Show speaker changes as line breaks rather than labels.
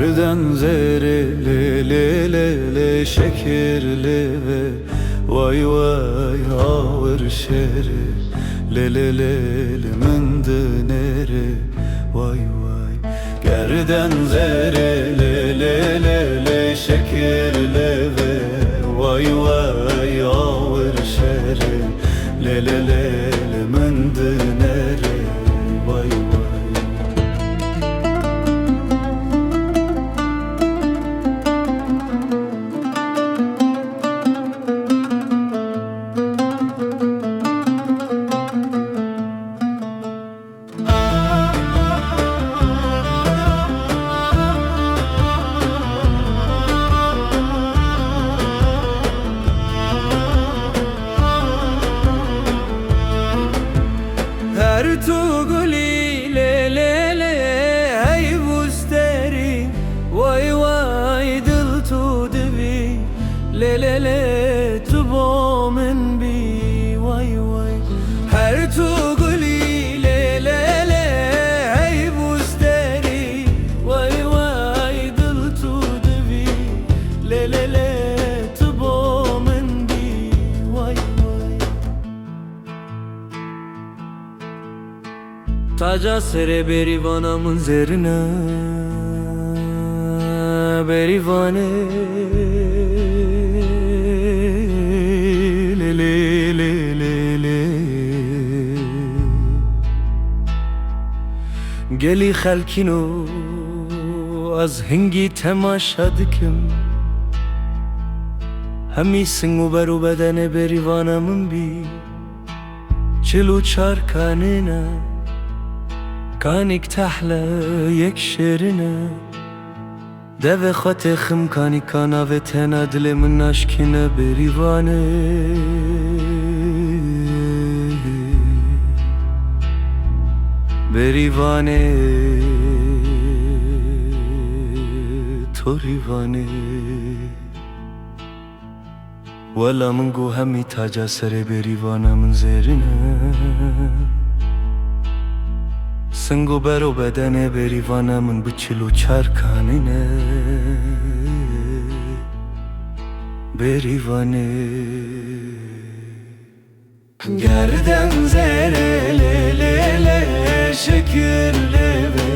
Gerden zereli le le le şekerli ve vay vay ağır şeri le le le le mındıneri vay vay. Gerden zereli le le le şekerli ve vay vay ağır şeri le le le le mındıneri vay vay. Her tuguli le le le hey busteri vay vay dil tu dibi le le le tu bomen bi vay vay. Her tuguli le le le hey busteri vay vay dil tu dibi le le le tu bomen bi vay vay. Taca sere berivanamın zerine berivane le le le le le. Geli خلکینو از هنگی تماشا دکم همی سنگو برو بدن بریوانمون بی چلو چارکانینا كانك تحلى يك شيرنا دو خاتخم كاني كانا وتنا دل من نشكنا بريوانه بريوانه تو ريوانه ولا منگو همي تاجا سر بريوانا من زيرنا سنگو برو بدن بریوانمون بچلو چرکانینه بریوانه. Gerden zereli le le şekerli ve